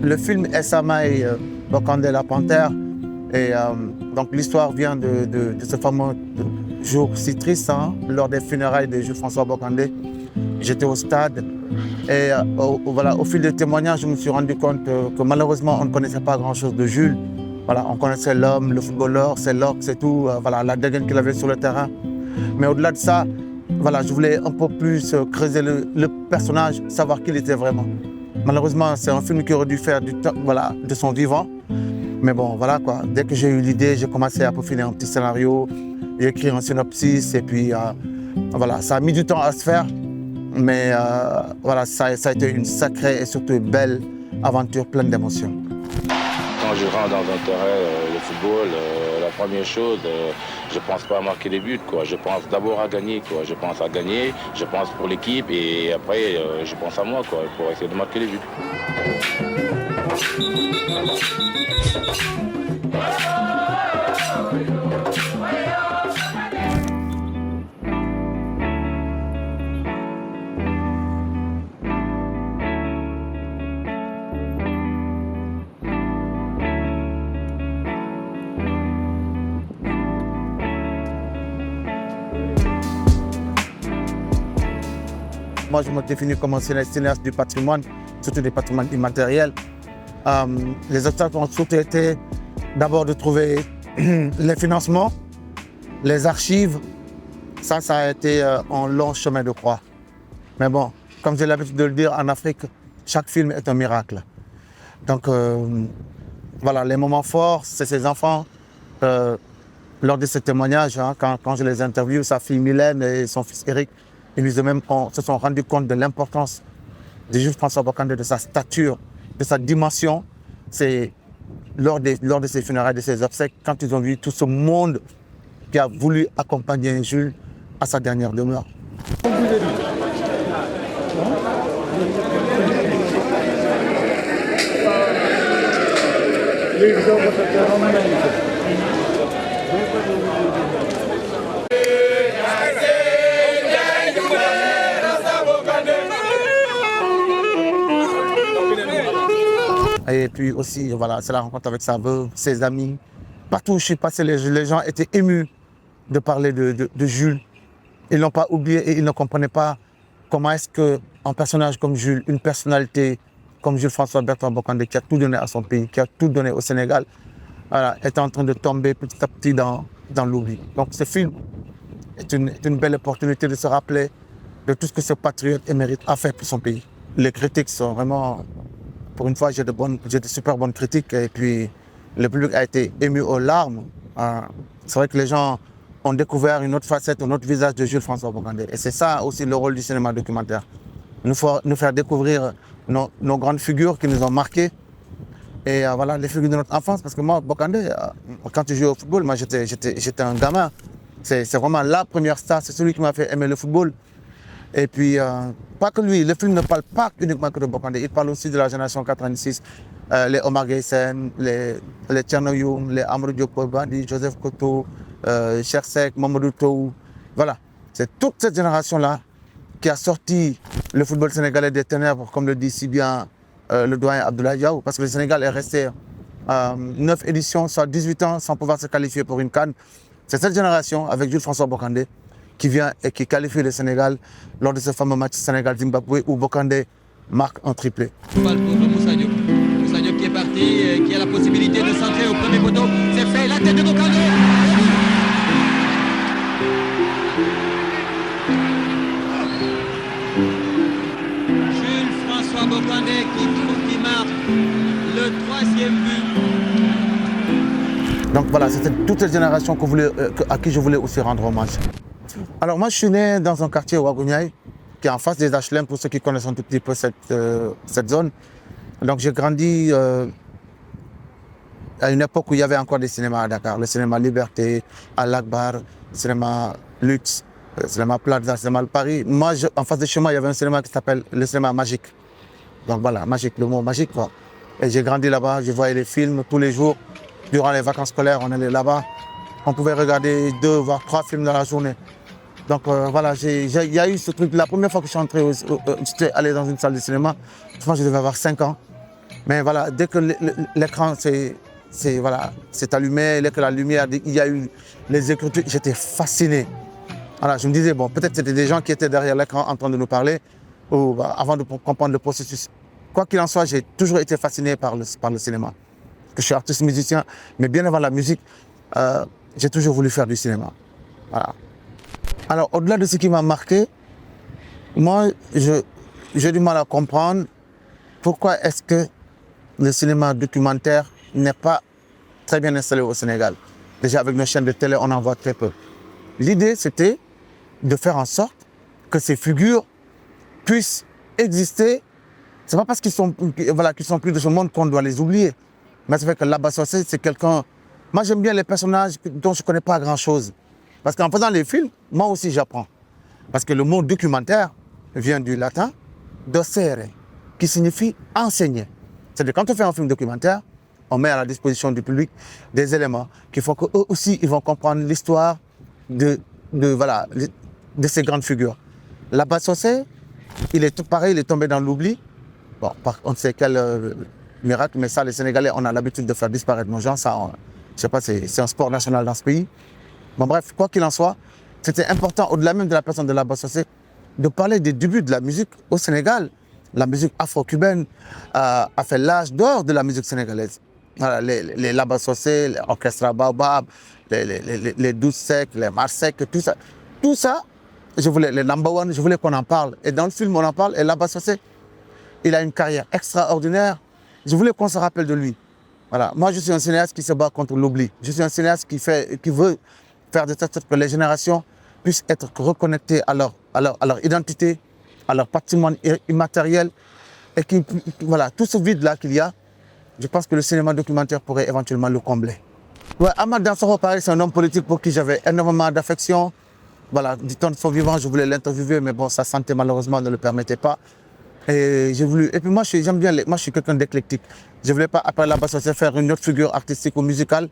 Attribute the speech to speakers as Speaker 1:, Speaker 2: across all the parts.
Speaker 1: le film Essamay Bokande la Panthère. Et donc l'histoire vient de ce fameux jour si triste, hein, lors des funérailles de Jules François Bokande. J'étais au stade et voilà, au fil des témoignages, je me suis rendu compte que malheureusement, on ne connaissait pas grand-chose de Jules. Voilà, on connaissait l'homme, le footballeur, c'est l'orque, c'est tout, voilà, la dégaine qu'il avait sur le terrain. Mais au-delà de ça, voilà, je voulais un peu plus creuser le personnage, savoir qui il était vraiment. Malheureusement, c'est un film qui aurait dû faire voilà, de son vivant. Mais bon, voilà quoi. Dès que j'ai eu l'idée, j'ai commencé à peaufiner un petit scénario, j'ai écrit un synopsis et puis voilà, ça a mis du temps à se faire. Mais voilà, ça a été une sacrée et surtout belle aventure pleine d'émotions.
Speaker 2: Quand je rentre dans un terrain de football, la première chose, je pense pas à marquer des buts, quoi. Je pense d'abord à gagner, quoi. Je pense à gagner, je pense pour l'équipe et après je pense à moi, quoi, pour essayer de marquer des buts.
Speaker 1: Moi, je me définis comme un cinéaste du patrimoine, surtout du patrimoine immatériel. Les obstacles ont surtout été d'abord de trouver les financements, les archives. Ça a été un long chemin de croix. Mais bon, comme j'ai l'habitude de le dire, en Afrique, chaque film est un miracle. Donc voilà, les moments forts, c'est ces enfants. Lors de ce témoignage, hein, quand je les interviewe, sa fille Mylène et son fils Eric, ils se sont rendus compte de l'importance de Jules François Bokande, de sa stature, de sa dimension. C'est lors de ses funérailles, de ses obsèques, quand ils ont vu tout ce monde qui a voulu accompagner Jules à sa dernière demeure. Et puis aussi, voilà, c'est la rencontre avec sa veuve, ses amis. Partout où je suis passé, les gens étaient émus de parler de Jules. Ils ne l'ont pas oublié et ils ne comprenaient pas comment est-ce qu'un personnage comme Jules, une personnalité comme Jules François Bertrand Bokande, qui a tout donné à son pays, qui a tout donné au Sénégal, voilà, est en train de tomber petit à petit dans l'oubli. Donc ce film est une belle opportunité de se rappeler de tout ce que ce patriote émérite a fait pour son pays. Les critiques sont vraiment... Pour une fois, j'ai de super bonnes critiques et puis le public a été ému aux larmes. C'est vrai que les gens ont découvert une autre facette, un autre visage de Jules François Bokande. Et c'est ça aussi le rôle du cinéma documentaire. Nous faire découvrir nos grandes figures qui nous ont marqués. Et voilà, les figures de notre enfance. Parce que moi, Bokande, quand je jouais au football, moi j'étais un gamin. C'est vraiment la première star, c'est celui qui m'a fait aimer le football. Et puis, pas que lui, le film ne parle pas uniquement que de Bokande, il parle aussi de la génération 86, les Omar Gueysen, les Thierno Youm, les Amadou Diop Bandi, Joseph Koto, Cheikh Seck, Mamadou Tou. Voilà, c'est toute cette génération-là qui a sorti le football sénégalais des ténèbres, comme le dit si bien le doyen Abdoulaye Diaw, parce que le Sénégal est resté 9 éditions, soit 18 ans, sans pouvoir se qualifier pour une CAN. C'est cette génération, avec Jules François Bokande, qui vient et qui qualifie le Sénégal lors de ce fameux match Sénégal-Zimbabwe où Bokande marque un triplé.
Speaker 3: Pour Moussa Diop. Moussa Diop qui est parti, qui a la possibilité de centrer au premier poteau. C'est fait, la tête de Bokande. Jules François Bokande qui marque le 3e but.
Speaker 1: Donc voilà, c'était toute cette génération à qui je voulais aussi rendre hommage. Alors moi, je suis né dans un quartier Ouagouniaï, qui est en face des HLM, pour ceux qui connaissent un tout petit peu cette zone. Donc j'ai grandi à une époque où il y avait encore des cinémas à Dakar. Le cinéma Liberté, Al-Akbar, le cinéma Luxe, le cinéma Plaza, le cinéma Paris. Moi, en face de chez moi, il y avait un cinéma qui s'appelle le cinéma Magique. Donc voilà, magique, le mot magique, quoi. Et j'ai grandi là-bas, je voyais les films tous les jours. Durant les vacances scolaires, on allait là-bas. On pouvait regarder 2 voire 3 films dans la journée. Donc voilà, il y a eu ce truc. La première fois que je suis allé dans une salle de cinéma, je pense que je devais avoir 5 ans. Mais voilà, dès que l'écran voilà, c'est allumé, dès que la lumière, il y a eu les écritures, j'étais fasciné. Voilà, je me disais, bon, peut-être c'était des gens qui étaient derrière l'écran en train de nous parler ou, bah, avant de comprendre le processus. Quoi qu'il en soit, j'ai toujours été fasciné par le cinéma. Que je suis artiste musicien, mais bien avant la musique, j'ai toujours voulu faire du cinéma. Voilà. Alors, au-delà de ce qui m'a marqué, moi, j'ai du mal à comprendre pourquoi est-ce que le cinéma documentaire n'est pas très bien installé au Sénégal. Déjà, avec nos chaînes de télé, on en voit très peu. L'idée, c'était de faire en sorte que ces figures puissent exister. Ce n'est pas parce qu'ils sont plus de ce monde qu'on doit les oublier. Mais c'est vrai que Laba Sossé, c'est quelqu'un... Moi, j'aime bien les personnages dont je ne connais pas grand-chose. Parce qu'en faisant les films, moi aussi, j'apprends. Parce que le mot documentaire vient du latin docere, qui signifie enseigner. C'est-à-dire quand on fait un film documentaire, on met à la disposition du public des éléments qui font qu'eux aussi, ils vont comprendre l'histoire de ces grandes figures. Laba Sossé, il est tout pareil, il est tombé dans l'oubli. Bon, on ne sait quel miracle, mais ça, les Sénégalais, on a l'habitude de faire disparaître nos gens. Ça, je sais pas, c'est un sport national dans ce pays. Bon, bref, quoi qu'il en soit, c'était important, au-delà même de la personne de Laba Sossé, de parler des débuts de la musique au Sénégal. La musique afro-cubaine a fait l'âge d'or de la musique sénégalaise. Voilà, les Laba Sossé, l'orchestre Baobab, les Douze Secs, les Marsec, tout ça. Tout ça, les number one, je voulais qu'on en parle. Et dans le film, on en parle. Et Laba Sossé, il a une carrière extraordinaire. Je voulais qu'on se rappelle de lui. Voilà. Moi, je suis un cinéaste qui se bat contre l'oubli. Je suis un cinéaste qui veut faire de telle sorte que les générations puissent être reconnectées à leur identité, à leur patrimoine immatériel. Et voilà, tout ce vide-là qu'il y a, je pense que le cinéma documentaire pourrait éventuellement le combler. Ouais, Amath Dansokho, pareil, c'est un homme politique pour qui j'avais énormément d'affection. Voilà, du temps de son vivant, je voulais l'interviewer, mais bon, sa santé malheureusement ne le permettait pas. Et j'ai voulu. Et puis moi, j'aime bien. Moi, je suis quelqu'un d'éclectique. Je voulais pas après Laba Sossé faire une autre figure artistique ou musicale.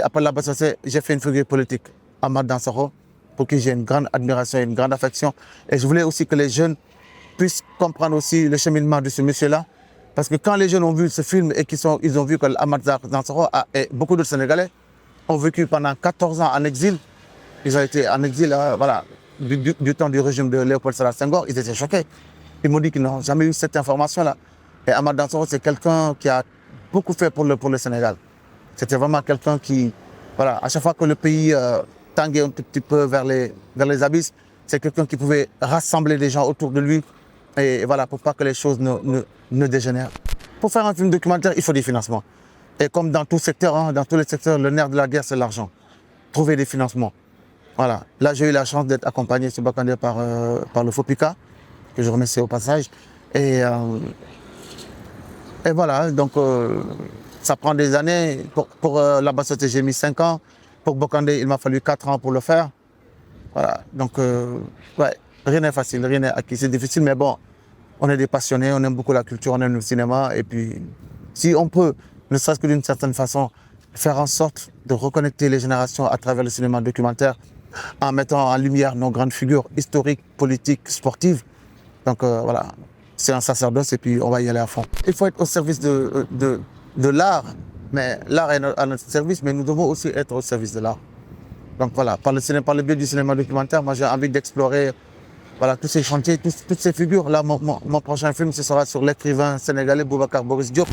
Speaker 1: Après Laba Sossé, j'ai fait une figure politique, Amath Dansokho, pour qui j'ai une grande admiration et une grande affection. Et je voulais aussi que les jeunes puissent comprendre aussi le cheminement de ce monsieur-là. Parce que quand les jeunes ont vu ce film et ils ont vu que Amath Dansokho et beaucoup d'autres Sénégalais ont vécu pendant 14 ans en exil. Ils ont été en exil, voilà, du temps du régime de Léopold Sédar Senghor. Ils étaient choqués. Ils m'ont dit qu'ils n'ont jamais eu cette information-là. Et Amath Dansokho, c'est quelqu'un qui a beaucoup fait pour le Sénégal. C'était vraiment quelqu'un qui, voilà, à chaque fois que le pays tanguait un petit peu vers les abysses, c'est quelqu'un qui pouvait rassembler les gens autour de lui. Et voilà, pour pas que les choses ne dégénèrent. Pour faire un film documentaire, il faut des financements. Et comme dans tout secteur, dans tous les secteurs, le nerf de la guerre, c'est l'argent. Trouver des financements. Voilà. Là, j'ai eu la chance d'être accompagné sur Bakandé par le FOPICA, que je remercie au passage. Et voilà, donc ça prend des années. Pour Laba Sossé, j'ai mis 5 ans. Pour Bokandé, il m'a fallu 4 ans pour le faire. Voilà, donc ouais, rien n'est facile, rien n'est acquis. C'est difficile, mais bon, on est des passionnés, on aime beaucoup la culture, on aime le cinéma. Et puis, si on peut, ne serait-ce que d'une certaine façon, faire en sorte de reconnecter les générations à travers le cinéma documentaire, en mettant en lumière nos grandes figures historiques, politiques, sportives. Donc voilà, c'est un sacerdoce et puis on va y aller à fond. Il faut être au service de l'art, mais l'art est à notre service, mais nous devons aussi être au service de l'art. Donc voilà, par le biais du cinéma documentaire, moi j'ai envie d'explorer voilà, tous ces chantiers, toutes ces figures. Là, mon prochain film, ce sera sur l'écrivain sénégalais Boubacar Boris Diop,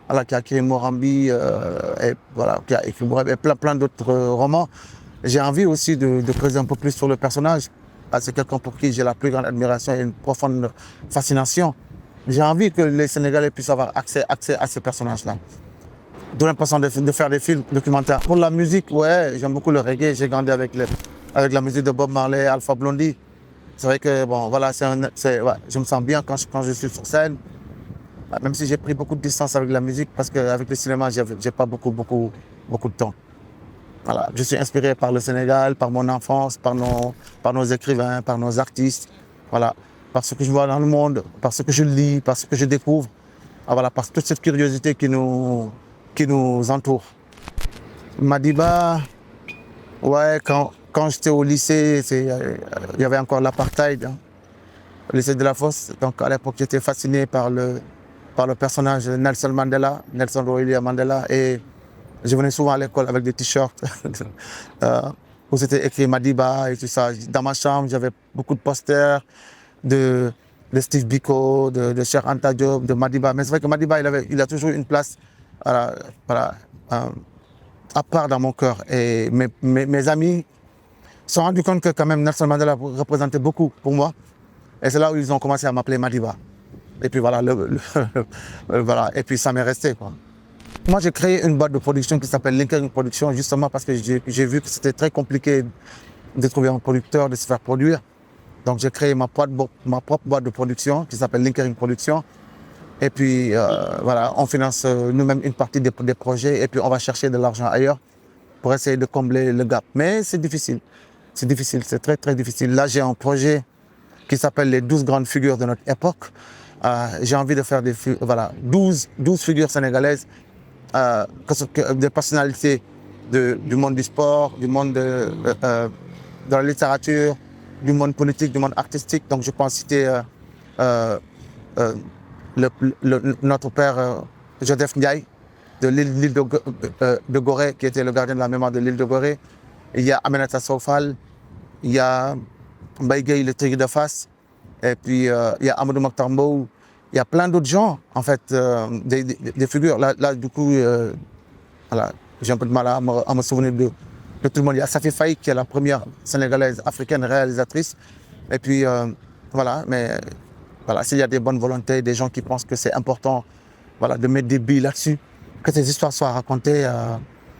Speaker 1: voilà, qui a écrit Morambi, et voilà, qui a écrit et plein d'autres romans. J'ai envie aussi de creuser un peu plus sur le personnage. C'est quelqu'un pour qui j'ai la plus grande admiration et une profonde fascination. J'ai envie que les Sénégalais puissent avoir accès à ce personnage-là. D'où l'importance de faire des films documentaires. Pour la musique, ouais, j'aime beaucoup le reggae. J'ai grandi avec la musique de Bob Marley, Alpha Blondy. C'est vrai que bon, voilà, ouais, je me sens bien quand je suis sur scène. Même si j'ai pris beaucoup de distance avec la musique, parce qu'avec le cinéma, j'ai pas beaucoup de temps. Voilà, je suis inspiré par le Sénégal, par mon enfance, par nos écrivains, par nos artistes, voilà, par ce que je vois dans le monde, par ce que je lis, par ce que je découvre, voilà, par toute cette curiosité qui nous entoure. Madiba, ouais, quand j'étais au lycée, il y avait encore l'apartheid, hein, au lycée de la Fosse. Donc à l'époque, j'étais fasciné par par le personnage de Nelson Rolihlahla Mandela. Et je venais souvent à l'école avec des t-shirts où c'était écrit Madiba et tout ça. Dans ma chambre, j'avais beaucoup de posters de Steve Biko, de Cheikh Anta Diop, de Madiba. Mais c'est vrai que Madiba, il a toujours une place à part dans mon cœur. Et mes amis se sont rendus compte que quand même Nelson Mandela représentait beaucoup pour moi. Et c'est là où ils ont commencé à m'appeler Madiba. Et puis voilà, voilà. Et puis ça m'est resté, quoi. Moi, j'ai créé une boîte de production qui s'appelle Linkering Production, justement parce que j'ai vu que c'était très compliqué de trouver un producteur, de se faire produire. Donc j'ai créé ma propre boîte de production qui s'appelle Linkering Production. Et puis voilà, on finance nous-mêmes une partie des projets et puis on va chercher de l'argent ailleurs pour essayer de combler le gap. Mais c'est difficile, c'est très très difficile. Là, j'ai un projet qui s'appelle les 12 grandes figures de notre époque. J'ai envie de faire 12 figures sénégalaises, des personnalités du monde du sport, du monde de la littérature, du monde politique, du monde artistique. Donc je pense citer notre père Joseph Ndiaye de l'île de Gorée, qui était le gardien de la mémoire de l'île de Gorée. Il y a Aminata Sow Fall, il y a Mbaye Gueye, le tigre de Fass, et puis il y a Amadou Mokhtar Mbow. Il y a plein d'autres gens, en fait, des figures. Là, du coup, voilà, j'ai un peu de mal à me souvenir de tout le monde. Il y a Safi Faye, qui est la première sénégalaise africaine réalisatrice. Et puis, voilà, mais voilà, s'il y a des bonnes volontés, des gens qui pensent que c'est important, voilà, de mettre des billes là-dessus, que ces histoires soient racontées,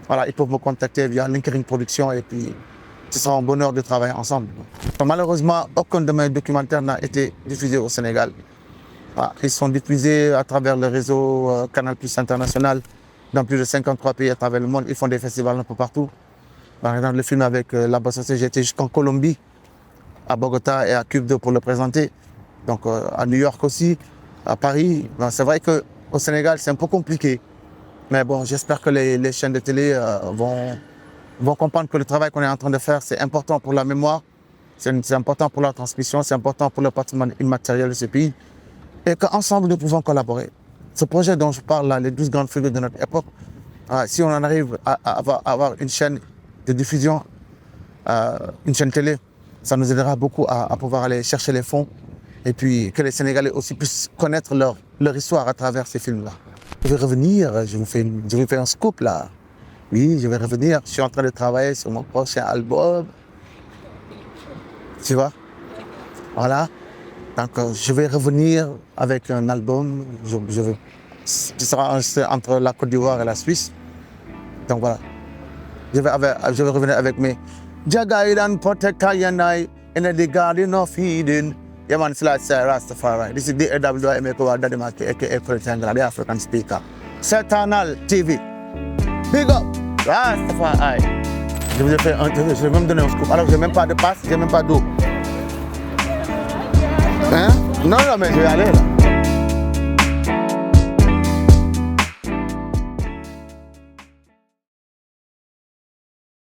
Speaker 1: voilà, ils peuvent me contacter via Linkering Production et puis ce sera un bonheur de travailler ensemble. Malheureusement, aucun de mes documentaires n'a été diffusé au Sénégal. Ils sont diffusés à travers le réseau Canal Plus International dans plus de 53 pays à travers le monde. Ils font des festivals un peu partout. Par exemple, le film avec la Bossocé, j'ai été jusqu'en Colombie, à Bogota et à Cuba pour le présenter. Donc à New York aussi, à Paris. Ben, c'est vrai qu'au Sénégal, c'est un peu compliqué. Mais bon, j'espère que les chaînes de télé vont comprendre que le travail qu'on est en train de faire, c'est important pour la mémoire, c'est important pour la transmission, c'est important pour le patrimoine immatériel de ce pays. Et qu'ensemble, nous pouvons collaborer. Ce projet dont je parle là, les 12 grandes figures de notre époque, si on en arrive à avoir une chaîne de diffusion, une chaîne télé, ça nous aidera beaucoup à pouvoir aller chercher les fonds et puis que les Sénégalais aussi puissent connaître leur histoire à travers ces films-là. Je vais revenir, je vous fais un scoop là. Oui, je vais revenir, je suis en train de travailler sur mon prochain album. Tu vois? Voilà. Donc, je vais revenir avec un album qui sera enregistré entre la Côte d'Ivoire et la Suisse. Donc voilà. Je vais revenir avec mes Jagaidan Potekayanai in the Garden of Eden. Yeah, man, it's like Rastafari. This is the AWMA Dadimaki, aka Pretangla, the African speaker. Seternal TV. Big up Rastafari. Je vais même donner un scoop. Alors, j'ai même pas de passe, j'ai même pas d'eau. Hein? Non, mais je vais aller là.